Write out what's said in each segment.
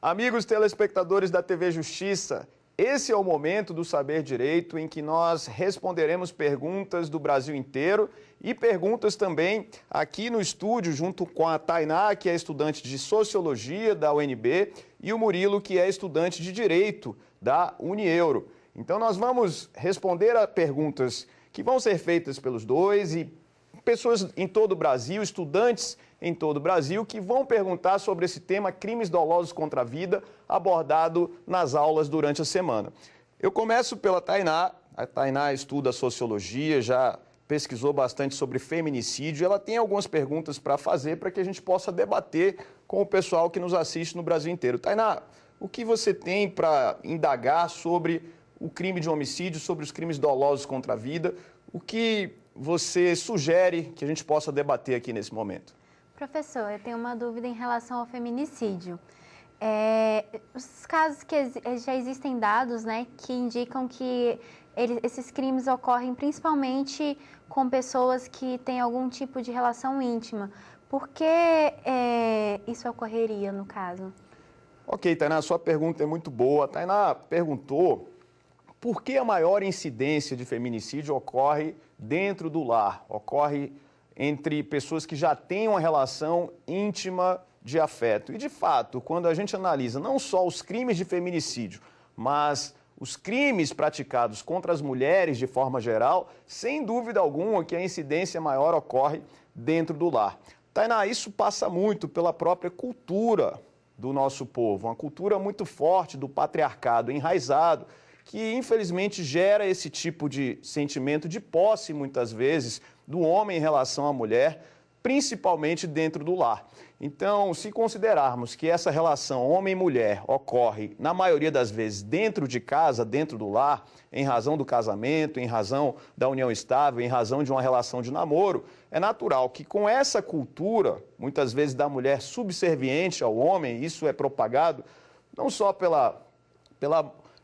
Amigos telespectadores da TV Justiça, esse é o momento do Saber Direito em que nós responderemos perguntas do Brasil inteiro e perguntas também aqui no estúdio junto com a Tainá, que é estudante de Sociologia da UNB, e o Murilo, que é estudante de Direito da Unieuro. Então nós vamos responder a perguntas que vão ser feitas pelos dois e pessoas em todo o Brasil, estudantes em todo o Brasil, que vão perguntar sobre esse tema, crimes dolosos contra a vida, abordado nas aulas durante a semana. Eu começo pela Tainá. A Tainá estuda Sociologia, já pesquisou bastante sobre feminicídio. Ela tem algumas perguntas para fazer para que a gente possa debater com o pessoal que nos assiste no Brasil inteiro. Tainá, o que você tem para indagar sobre o crime de homicídio, sobre os crimes dolosos contra a vida? O que você sugere que a gente possa debater aqui nesse momento? Professor, eu tenho uma dúvida em relação ao feminicídio. Os casos que já existem dados, né, que indicam que esses crimes ocorrem principalmente com pessoas que têm algum tipo de relação íntima. Por que isso ocorreria, no caso? Ok, Tainá, sua pergunta é muito boa. A Tainá perguntou por que a maior incidência de feminicídio ocorre dentro do lar, ocorre entre pessoas que já têm uma relação íntima de afeto. E, de fato, quando a gente analisa não só os crimes de feminicídio, mas os crimes praticados contra as mulheres de forma geral, sem dúvida alguma que a incidência maior ocorre dentro do lar. Tainá, isso passa muito pela própria cultura do nosso povo, uma cultura muito forte do patriarcado enraizado, que infelizmente gera esse tipo de sentimento de posse, muitas vezes, do homem em relação à mulher, principalmente dentro do lar. Então, se considerarmos que essa relação homem-mulher ocorre, na maioria das vezes, dentro de casa, dentro do lar, em razão do casamento, em razão da união estável, em razão de uma relação de namoro, é natural que com essa cultura, muitas vezes da mulher subserviente ao homem, isso é propagado não só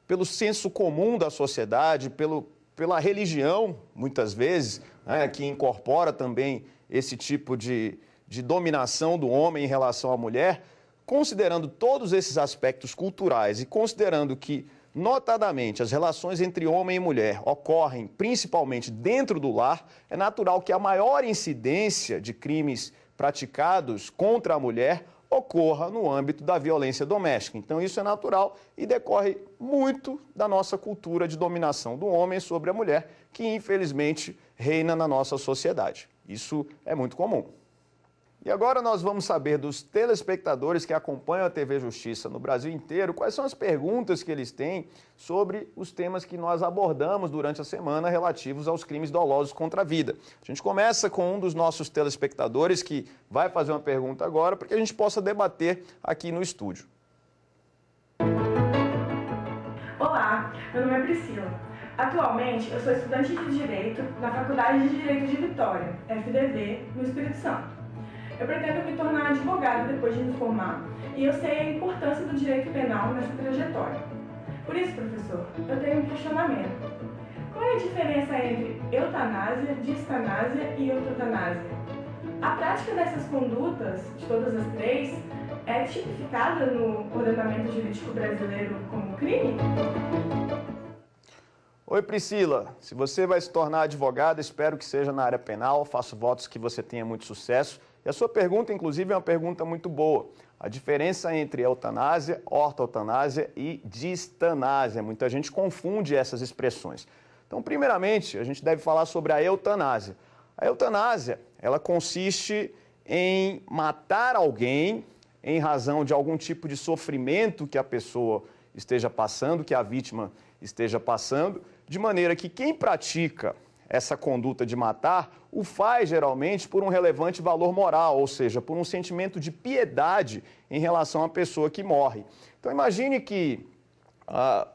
pelo senso comum da sociedade, pela religião, muitas vezes, né, que incorpora também esse tipo de dominação do homem em relação à mulher, considerando todos esses aspectos culturais e considerando que, notadamente, as relações entre homem e mulher ocorrem principalmente dentro do lar, é natural que a maior incidência de crimes praticados contra a mulher ocorra no âmbito da violência doméstica. Então, isso é natural e decorre muito da nossa cultura de dominação do homem sobre a mulher, que infelizmente reina na nossa sociedade. Isso é muito comum. E agora nós vamos saber dos telespectadores que acompanham a TV Justiça no Brasil inteiro quais são as perguntas que eles têm sobre os temas que nós abordamos durante a semana relativos aos crimes dolosos contra a vida. A gente começa com um dos nossos telespectadores que vai fazer uma pergunta agora para que a gente possa debater aqui no estúdio. Olá, meu nome é Priscila. Atualmente eu sou estudante de Direito na Faculdade de Direito de Vitória, FDV, no Espírito Santo. Eu pretendo me tornar advogada depois de me formar e eu sei a importância do direito penal nessa trajetória. Por isso, professor, eu tenho um questionamento. Qual é a diferença entre eutanásia, distanásia e eutanásia? A prática dessas condutas, de todas as três, é tipificada no ordenamento jurídico brasileiro como crime? Oi, Priscila. Se você vai se tornar advogada, espero que seja na área penal. Faço votos que você tenha muito sucesso. E a sua pergunta, inclusive, é uma pergunta muito boa. A diferença entre eutanásia, ortoeutanásia e distanásia. Muita gente confunde essas expressões. Então, primeiramente, a gente deve falar sobre a eutanásia. A eutanásia, ela consiste em matar alguém em razão de algum tipo de sofrimento que a pessoa esteja passando, que a vítima esteja passando, de maneira que quem pratica essa conduta de matar o faz geralmente por um relevante valor moral, ou seja, por um sentimento de piedade em relação à pessoa que morre. Então imagine que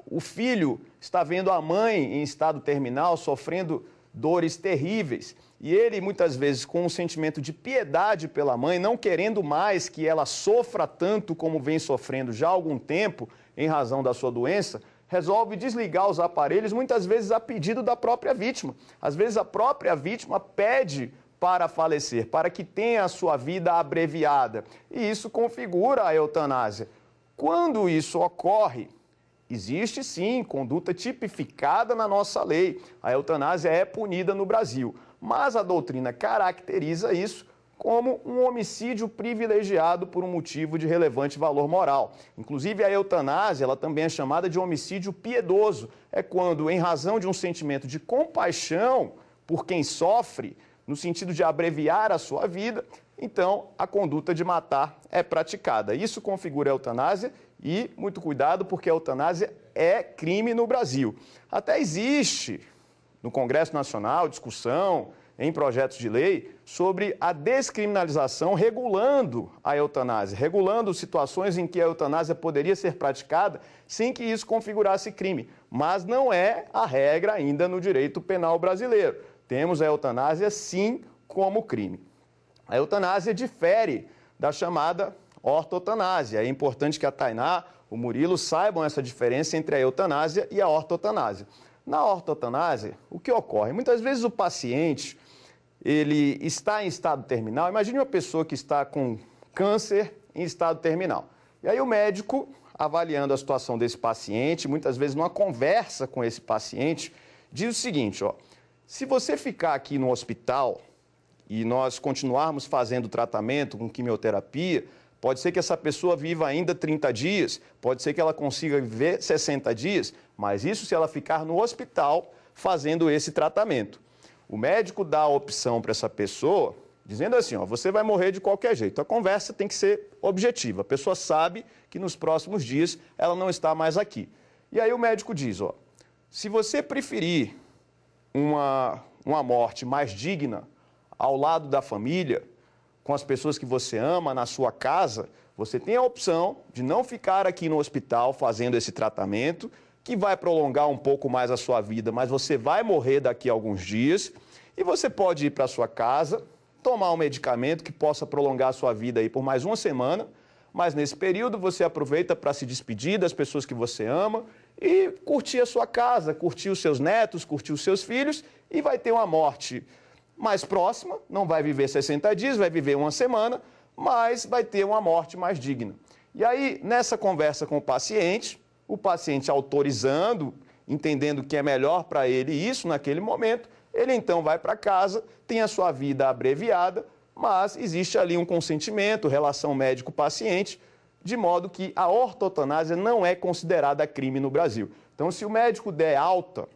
o filho está vendo a mãe em estado terminal, sofrendo dores terríveis, e ele muitas vezes com um sentimento de piedade pela mãe, não querendo mais que ela sofra tanto como vem sofrendo já há algum tempo em razão da sua doença, resolve desligar os aparelhos, muitas vezes a pedido da própria vítima. Às vezes a própria vítima pede para falecer, para que tenha a sua vida abreviada. E isso configura a eutanásia. Quando isso ocorre, existe sim conduta tipificada na nossa lei. A eutanásia é punida no Brasil, mas a doutrina caracteriza isso como um homicídio privilegiado por um motivo de relevante valor moral. Inclusive, a eutanásia ela também é chamada de homicídio piedoso. É quando, em razão de um sentimento de compaixão por quem sofre, no sentido de abreviar a sua vida, então a conduta de matar é praticada. Isso configura a eutanásia e, muito cuidado, porque a eutanásia é crime no Brasil. Até existe no Congresso Nacional discussão em projetos de lei sobre a descriminalização regulando a eutanásia, regulando situações em que a eutanásia poderia ser praticada sem que isso configurasse crime. Mas não é a regra ainda no direito penal brasileiro. Temos a eutanásia, sim, como crime. A eutanásia difere da chamada ortotanásia. É importante que a Tainá, o Murilo, saibam essa diferença entre a eutanásia e a ortotanásia. Na ortotanásia, o que ocorre? Muitas vezes o paciente ele está em estado terminal. Imagine uma pessoa que está com câncer em estado terminal. E aí o médico, avaliando a situação desse paciente, muitas vezes numa conversa com esse paciente, diz o seguinte, ó, se você ficar aqui no hospital e nós continuarmos fazendo tratamento com quimioterapia, pode ser que essa pessoa viva ainda 30 dias, pode ser que ela consiga viver 60 dias, mas isso se ela ficar no hospital fazendo esse tratamento. O médico dá a opção para essa pessoa, dizendo assim, ó, você vai morrer de qualquer jeito. A conversa tem que ser objetiva. A pessoa sabe que nos próximos dias ela não está mais aqui. E aí o médico diz, ó, se você preferir uma morte mais digna ao lado da família, com as pessoas que você ama, na sua casa, você tem a opção de não ficar aqui no hospital fazendo esse tratamento, que vai prolongar um pouco mais a sua vida, mas você vai morrer daqui a alguns dias, e você pode ir para a sua casa, tomar um medicamento que possa prolongar a sua vida aí por mais uma semana, mas nesse período você aproveita para se despedir das pessoas que você ama e curtir a sua casa, curtir os seus netos, curtir os seus filhos, e vai ter uma morte mais próxima, não vai viver 60 dias, vai viver uma semana, mas vai ter uma morte mais digna. E aí, nessa conversa com o paciente autorizando, entendendo que é melhor para ele isso naquele momento, ele então vai para casa, tem a sua vida abreviada, mas existe ali um consentimento, relação médico-paciente, de modo que a ortotanásia não é considerada crime no Brasil. Então, se o médico der alta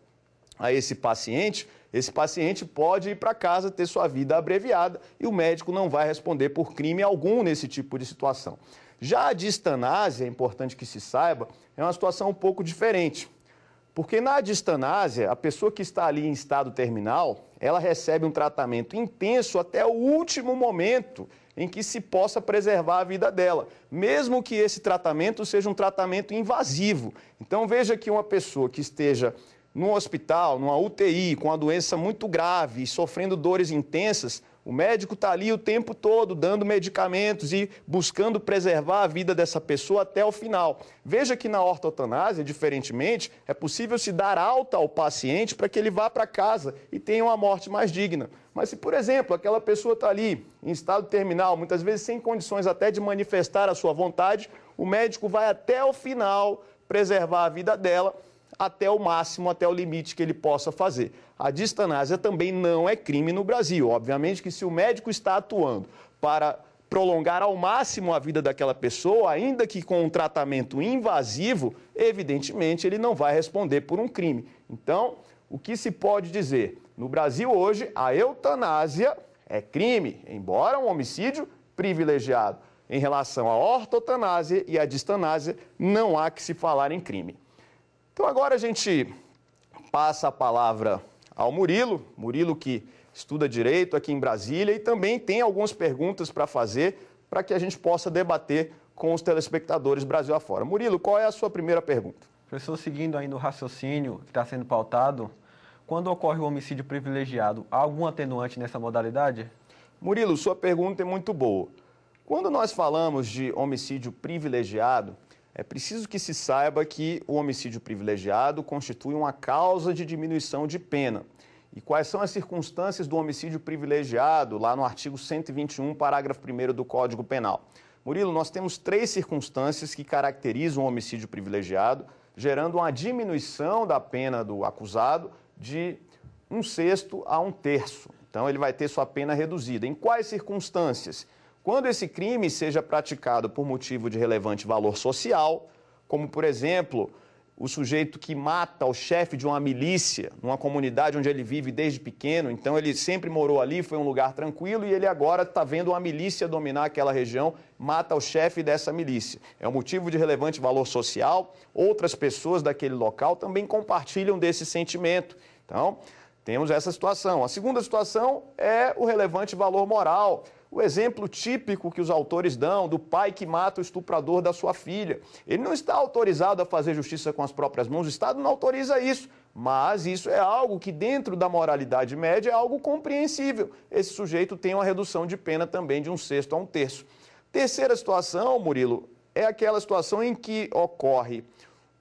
a esse paciente pode ir para casa, ter sua vida abreviada e o médico não vai responder por crime algum nesse tipo de situação. Já a distanásia, é importante que se saiba, é uma situação um pouco diferente. Porque na distanásia, a pessoa que está ali em estado terminal, ela recebe um tratamento intenso até o último momento em que se possa preservar a vida dela, mesmo que esse tratamento seja um tratamento invasivo. Então veja que uma pessoa que esteja num hospital, numa UTI, com uma doença muito grave e sofrendo dores intensas, o médico está ali o tempo todo dando medicamentos e buscando preservar a vida dessa pessoa até o final. Veja que na ortotanásia, diferentemente, é possível se dar alta ao paciente para que ele vá para casa e tenha uma morte mais digna. Mas se, por exemplo, aquela pessoa está ali em estado terminal, muitas vezes sem condições até de manifestar a sua vontade, o médico vai até o final preservar a vida dela, até o máximo, até o limite que ele possa fazer. A distanásia também não é crime no Brasil. Obviamente que se o médico está atuando para prolongar ao máximo a vida daquela pessoa, ainda que com um tratamento invasivo, evidentemente ele não vai responder por um crime. Então, o que se pode dizer? No Brasil hoje, a eutanásia é crime, embora um homicídio privilegiado. Em relação à ortotanásia e à distanásia, não há que se falar em crime. Então agora a gente passa a palavra ao Murilo que estuda Direito aqui em Brasília e também tem algumas perguntas para fazer para que a gente possa debater com os telespectadores Brasil afora. Murilo, qual é a sua primeira pergunta? Professor, seguindo ainda o raciocínio que está sendo pautado, quando ocorre o homicídio privilegiado, há algum atenuante nessa modalidade? Murilo, sua pergunta é muito boa. Quando nós falamos de homicídio privilegiado, é preciso que se saiba que o homicídio privilegiado constitui uma causa de diminuição de pena. E quais são as circunstâncias do homicídio privilegiado, lá no artigo 121, parágrafo 1º do Código Penal? Murilo, nós temos 3 circunstâncias que caracterizam o homicídio privilegiado, gerando uma diminuição da pena do acusado de 1/6 a 1/3. Então, ele vai ter sua pena reduzida. Em quais circunstâncias? Quando esse crime seja praticado por motivo de relevante valor social, como, por exemplo, o sujeito que mata o chefe de uma milícia numa comunidade onde ele vive desde pequeno, então ele sempre morou ali, foi um lugar tranquilo e ele agora está vendo uma milícia dominar aquela região, mata o chefe dessa milícia. É um motivo de relevante valor social, outras pessoas daquele local também compartilham desse sentimento. Então, temos essa situação. A segunda situação é o relevante valor moral. O exemplo típico que os autores dão do pai que mata o estuprador da sua filha. Ele não está autorizado a fazer justiça com as próprias mãos, o Estado não autoriza isso. Mas isso é algo que, dentro da moralidade média, é algo compreensível. Esse sujeito tem uma redução de pena também de 1/6 a 1/3. Terceira situação, Murilo, é aquela situação em que ocorre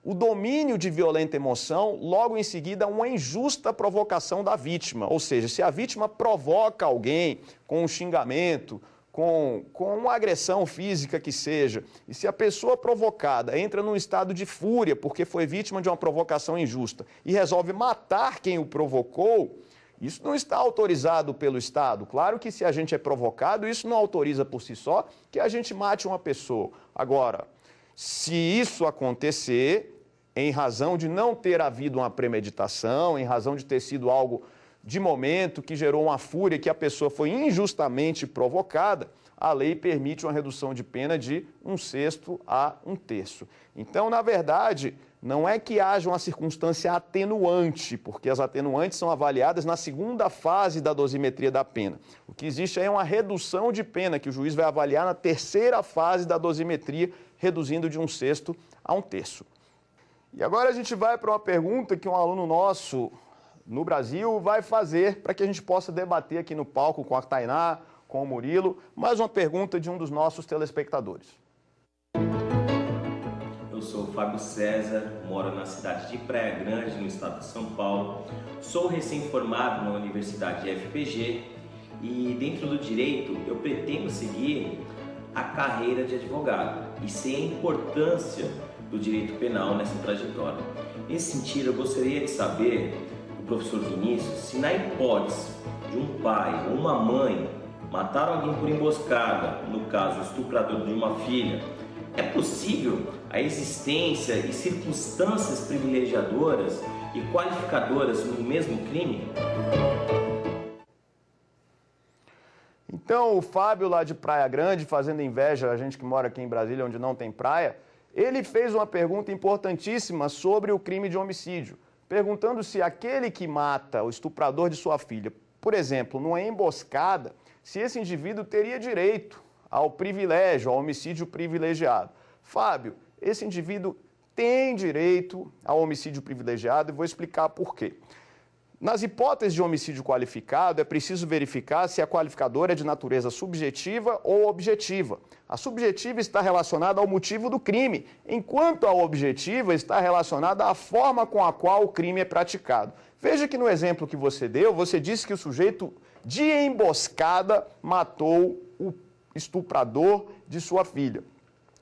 o domínio de violenta emoção, logo em seguida uma injusta provocação da vítima. Ou seja, se a vítima provoca alguém com um xingamento, com uma agressão física que seja, e se a pessoa provocada entra num estado de fúria porque foi vítima de uma provocação injusta e resolve matar quem o provocou, isso não está autorizado pelo Estado. Claro que se a gente é provocado, isso não autoriza por si só que a gente mate uma pessoa. Agora, se isso acontecer, em razão de não ter havido uma premeditação, em razão de ter sido algo de momento que gerou uma fúria, que a pessoa foi injustamente provocada, a lei permite uma redução de pena de 1/6 a 1/3. Então, na verdade, não é que haja uma circunstância atenuante, porque as atenuantes são avaliadas na segunda fase da dosimetria da pena. O que existe aí é uma redução de pena, que o juiz vai avaliar na terceira fase da dosimetria, reduzindo de 1/6 a 1/3. E agora a gente vai para uma pergunta que um aluno nosso no Brasil vai fazer para que a gente possa debater aqui no palco com a Tainá, com o Murilo. Mais uma pergunta de um dos nossos telespectadores. Eu sou o Fábio César, moro na cidade de Praia Grande, no estado de São Paulo. Sou recém-formado na Universidade FPG e dentro do direito eu pretendo seguir a carreira de advogado e sei a importância do direito penal nessa trajetória. Nesse sentido, eu gostaria de saber do professor Vinícius se na hipótese de um pai ou uma mãe matar alguém por emboscada, no caso o estuprador de uma filha, é possível a existência e circunstâncias privilegiadoras e qualificadoras no mesmo crime? Então, o Fábio lá de Praia Grande, fazendo inveja a gente que mora aqui em Brasília, onde não tem praia, ele fez uma pergunta importantíssima sobre o crime de homicídio, perguntando se aquele que mata o estuprador de sua filha, por exemplo, numa emboscada, se esse indivíduo teria direito ao privilégio, ao homicídio privilegiado. Fábio, esse indivíduo tem direito ao homicídio privilegiado e vou explicar por quê. Nas hipóteses de homicídio qualificado, é preciso verificar se a qualificadora é de natureza subjetiva ou objetiva. A subjetiva está relacionada ao motivo do crime, enquanto a objetiva está relacionada à forma com a qual o crime é praticado. Veja que no exemplo que você deu, você disse que o sujeito de emboscada matou o estuprador de sua filha.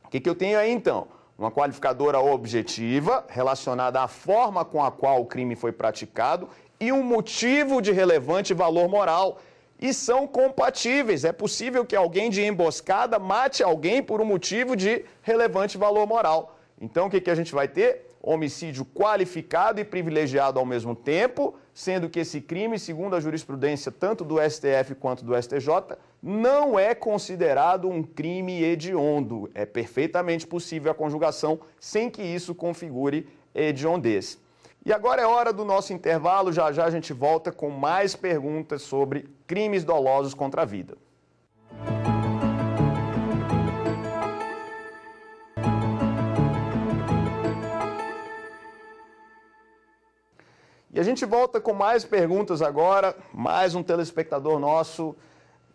O que eu tenho aí então? Uma qualificadora objetiva relacionada à forma com a qual o crime foi praticado e um motivo de relevante valor moral. E são compatíveis. É possível que alguém de emboscada mate alguém por um motivo de relevante valor moral. Então, o que a gente vai ter? Homicídio qualificado e privilegiado ao mesmo tempo, sendo que esse crime, segundo a jurisprudência tanto do STF quanto do STJ, não é considerado um crime hediondo. É perfeitamente possível a conjugação sem que isso configure hediondez. E agora é hora do nosso intervalo, já já a gente volta com mais perguntas sobre crimes dolosos contra a vida. E a gente volta com mais perguntas agora, mais um telespectador nosso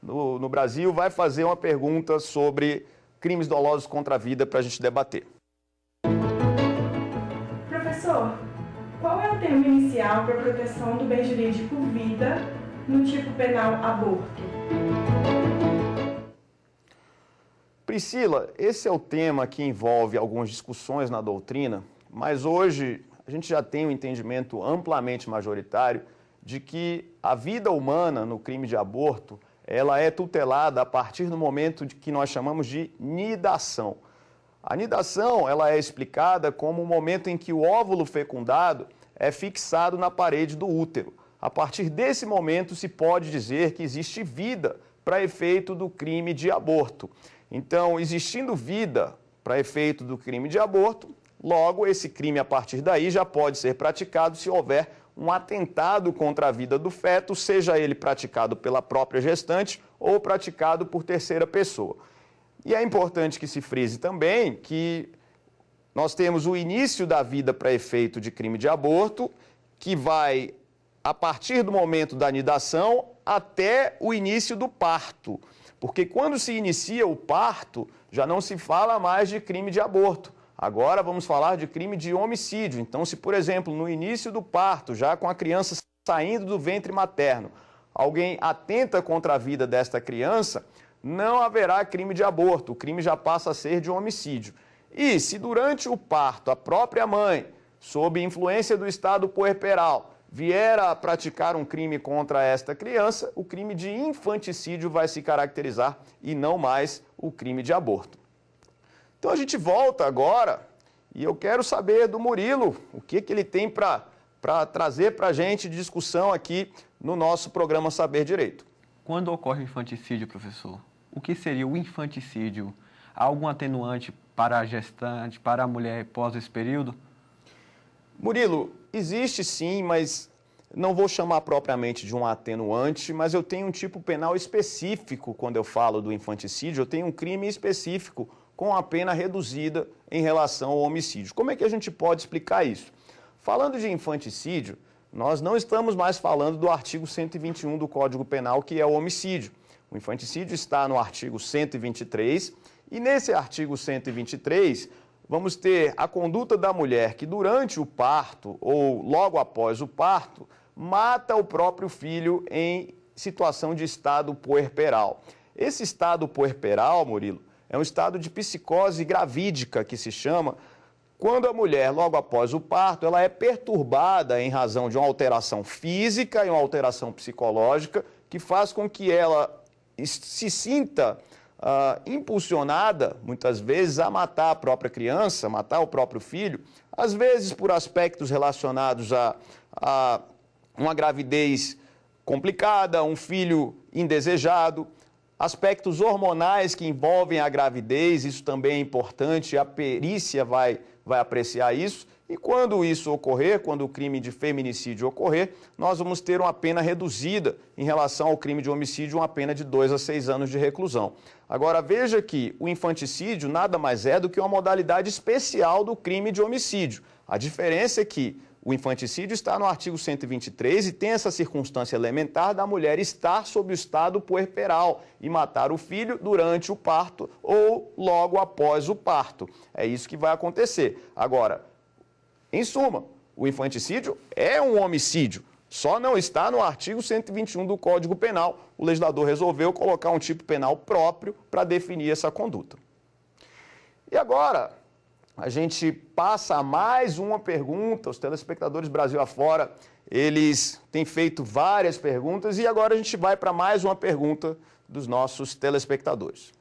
no Brasil vai fazer uma pergunta sobre crimes dolosos contra a vida para a gente debater. Professor, qual é o termo inicial para a proteção do bem jurídico vida no tipo penal aborto? Priscila, esse é o tema que envolve algumas discussões na doutrina, mas hoje a gente já tem um entendimento amplamente majoritário de que a vida humana no crime de aborto, ela é tutelada a partir do momento de que nós chamamos de nidação. A nidação, ela é explicada como o momento em que o óvulo fecundado é fixado na parede do útero. A partir desse momento se pode dizer que existe vida para efeito do crime de aborto. Então, existindo vida para efeito do crime de aborto, logo esse crime a partir daí já pode ser praticado se houver um atentado contra a vida do feto, seja ele praticado pela própria gestante ou praticado por terceira pessoa. E é importante que se frise também que nós temos o início da vida para efeito de crime de aborto, que vai a partir do momento da nidação até o início do parto. Porque quando se inicia o parto, já não se fala mais de crime de aborto. Agora vamos falar de crime de homicídio. Então, se, por exemplo, no início do parto, já com a criança saindo do ventre materno, alguém atenta contra a vida desta criança, não haverá crime de aborto. O crime já passa a ser de homicídio. E se durante o parto a própria mãe, sob influência do estado puerperal, vier a praticar um crime contra esta criança, o crime de infanticídio vai se caracterizar e não mais o crime de aborto. Então a gente volta agora e eu quero saber do Murilo o que ele tem para trazer para a gente de discussão aqui no nosso programa Saber Direito. Quando ocorre o infanticídio, professor, o que seria o infanticídio? Há algum atenuante para a gestante, para a mulher pós esse período? Murilo, existe sim, mas não vou chamar propriamente de um atenuante, mas eu tenho um tipo penal específico quando eu falo do infanticídio, eu tenho um crime específico com a pena reduzida em relação ao homicídio. Como é que a gente pode explicar isso? Falando de infanticídio, nós não estamos mais falando do artigo 121 do Código Penal, que é o homicídio. O infanticídio está no artigo 123, e nesse artigo 123, vamos ter a conduta da mulher que durante o parto ou logo após o parto, mata o próprio filho em situação de estado puerperal. Esse estado puerperal, Murilo, é um estado de psicose gravídica, que se chama, quando a mulher, logo após o parto, ela é perturbada em razão de uma alteração física e uma alteração psicológica, que faz com que ela se sinta impulsionada, muitas vezes, a matar a própria criança, matar o próprio filho, às vezes por aspectos relacionados a uma gravidez complicada, um filho indesejado, aspectos hormonais que envolvem a gravidez, isso também é importante, a perícia vai apreciar isso. E quando isso ocorrer, quando o crime de feminicídio ocorrer, nós vamos ter uma pena reduzida em relação ao crime de homicídio, uma pena de 2 a 6 anos de reclusão. Agora, veja que o infanticídio nada mais é do que uma modalidade especial do crime de homicídio. A diferença é que o infanticídio está no artigo 123 e tem essa circunstância elementar da mulher estar sob o estado puerperal e matar o filho durante o parto ou logo após o parto. É isso que vai acontecer. Agora, em suma, o infanticídio é um homicídio, só não está no artigo 121 do Código Penal. O legislador resolveu colocar um tipo penal próprio para definir essa conduta. E agora, a gente passa a mais uma pergunta. Os telespectadores Brasil afora, eles têm feito várias perguntas e agora a gente vai para mais uma pergunta dos nossos telespectadores.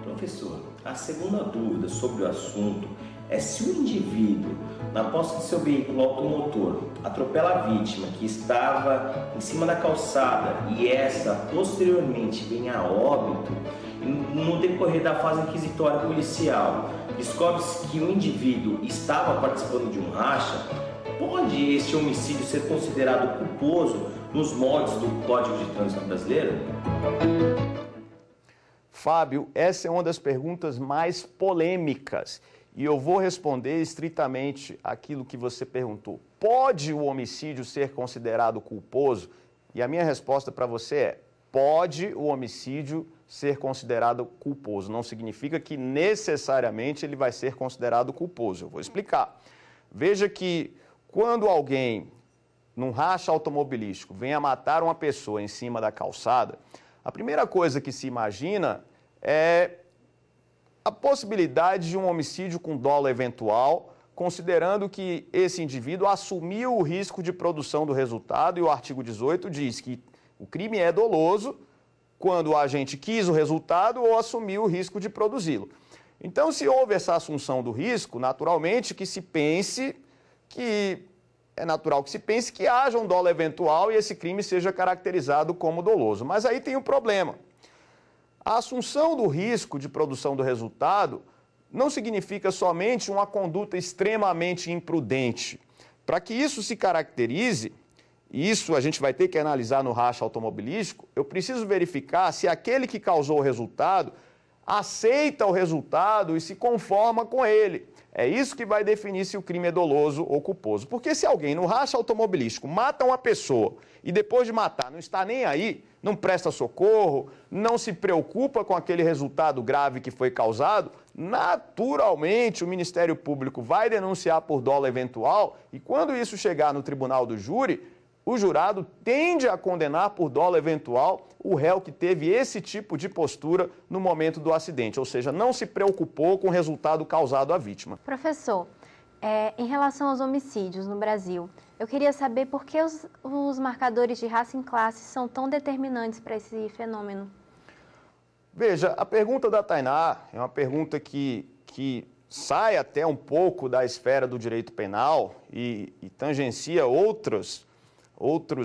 Professor, a segunda dúvida sobre o assunto é se o indivíduo, na posse de seu veículo automotor, atropela a vítima que estava em cima da calçada e essa posteriormente vem a óbito, no decorrer da fase inquisitória policial, descobre-se que o indivíduo estava participando de um racha, pode este homicídio ser considerado culposo nos moldes do Código de Trânsito Brasileiro? Fábio, essa é uma das perguntas mais polêmicas e eu vou responder estritamente aquilo que você perguntou. Pode o homicídio ser considerado culposo? E a minha resposta para você é: pode o homicídio ser considerado culposo. Não significa que necessariamente ele vai ser considerado culposo. Eu vou explicar. Veja que quando alguém, num racha automobilístico, vem a matar uma pessoa em cima da calçada, a primeira coisa que se imagina é a possibilidade de um homicídio com dolo eventual, considerando que esse indivíduo assumiu o risco de produção do resultado, e o artigo 18 diz que o crime é doloso quando o agente quis o resultado ou assumiu o risco de produzi-lo. Então, se houve essa assunção do risco, naturalmente é natural que se pense que haja um dolo eventual e esse crime seja caracterizado como doloso. Mas aí tem um problema. A assunção do risco de produção do resultado não significa somente uma conduta extremamente imprudente. Para que isso se caracterize, e isso a gente vai ter que analisar no racha automobilístico, eu preciso verificar se aquele que causou o resultado aceita o resultado e se conforma com ele. É isso que vai definir se o crime é doloso ou culposo. Porque se alguém no racha automobilístico mata uma pessoa e depois de matar não está nem aí, não presta socorro, não se preocupa com aquele resultado grave que foi causado, naturalmente o Ministério Público vai denunciar por dolo eventual e quando isso chegar no tribunal do júri, o jurado tende a condenar por dolo eventual o réu que teve esse tipo de postura no momento do acidente, ou seja, não se preocupou com o resultado causado à vítima. Professor, em relação aos homicídios no Brasil, eu queria saber por que os marcadores de raça em classe são tão determinantes para esse fenômeno. Veja, a pergunta da Tainá é uma pergunta que sai até um pouco da esfera do direito penal e tangencia outros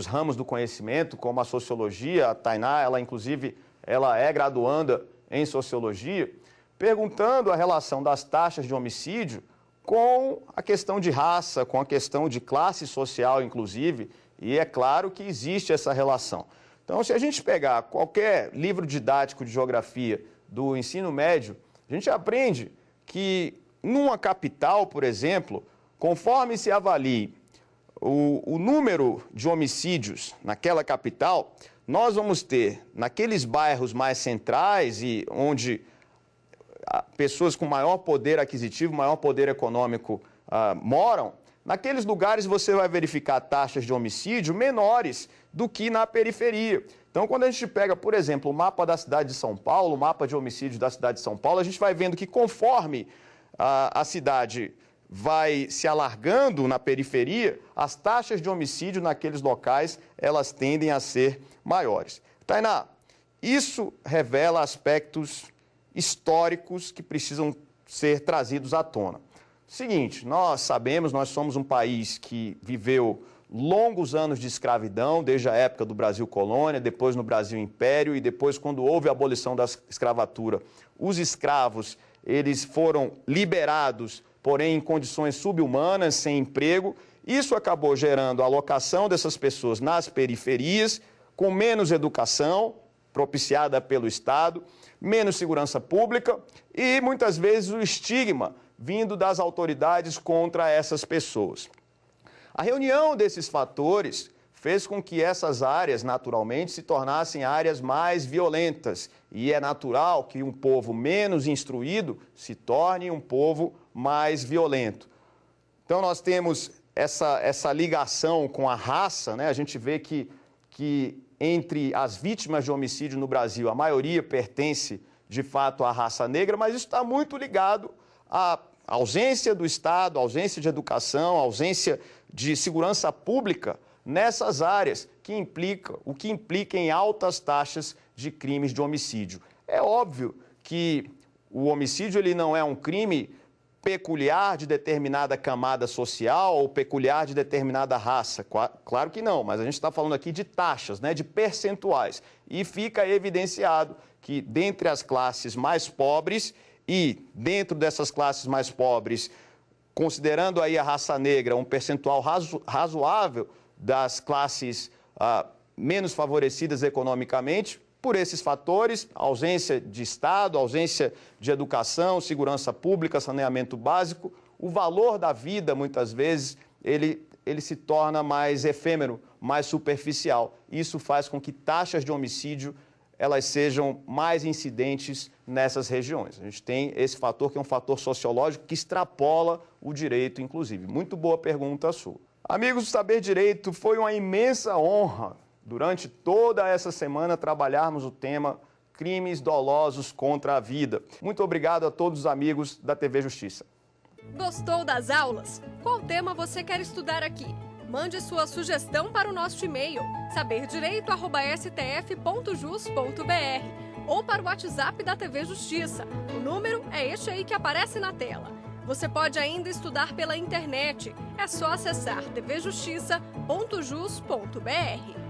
ramos do conhecimento, como a sociologia. A Tainá, ela é graduanda em sociologia, perguntando a relação das taxas de homicídio com a questão de raça, com a questão de classe social, inclusive, e é claro que existe essa relação. Então, se a gente pegar qualquer livro didático de geografia do ensino médio, a gente aprende que numa capital, por exemplo, conforme se avalie o número de homicídios naquela capital, nós vamos ter, naqueles bairros mais centrais e onde pessoas com maior poder aquisitivo, maior poder econômico moram, naqueles lugares você vai verificar taxas de homicídio menores do que na periferia. Então, quando a gente pega, por exemplo, o mapa da cidade de São Paulo, o mapa de homicídios da cidade de São Paulo, a gente vai vendo que conforme a cidade vai se alargando na periferia, as taxas de homicídio naqueles locais, elas tendem a ser maiores. Tainá, isso revela aspectos históricos que precisam ser trazidos à tona. Seguinte, nós sabemos, nós somos um país que viveu longos anos de escravidão, desde a época do Brasil colônia, depois no Brasil império e depois quando houve a abolição da escravatura. Os escravos, eles foram liberados, porém em condições subhumanas, sem emprego. Isso acabou gerando a alocação dessas pessoas nas periferias, com menos educação, propiciada pelo Estado, menos segurança pública e, muitas vezes, o estigma vindo das autoridades contra essas pessoas. A reunião desses fatores fez com que essas áreas, naturalmente, se tornassem áreas mais violentas. E é natural que um povo menos instruído se torne um povo mais violento. Então, nós temos essa ligação com a raça, né? A gente vê que entre as vítimas de homicídio no Brasil, a maioria pertence, de fato, à raça negra, mas isso está muito ligado à ausência do Estado, à ausência de educação, à ausência de segurança pública nessas áreas, o que implica em altas taxas de crimes de homicídio. É óbvio que o homicídio ele não é um crime peculiar de determinada camada social ou peculiar de determinada raça. Claro que não, mas a gente está falando aqui de taxas, né, de percentuais. E fica evidenciado que dentre as classes mais pobres e dentro dessas classes mais pobres, considerando aí a raça negra um percentual razoável das classes menos favorecidas economicamente, por esses fatores, ausência de Estado, ausência de educação, segurança pública, saneamento básico, o valor da vida, muitas vezes, ele se torna mais efêmero, mais superficial. Isso faz com que taxas de homicídio elas sejam mais incidentes nessas regiões. A gente tem esse fator que é um fator sociológico que extrapola o direito, inclusive. Muito boa pergunta sua. Amigos do Saber Direito, foi uma imensa honra durante toda essa semana trabalharmos o tema crimes dolosos contra a vida. Muito obrigado a todos os amigos da TV Justiça. Gostou das aulas? Qual tema você quer estudar aqui? Mande sua sugestão para o nosso e-mail saberdireito@stf.jus.br ou para o WhatsApp da TV Justiça. O número é este aí que aparece na tela. Você pode ainda estudar pela internet. É só acessar tvjustiça.jus.br.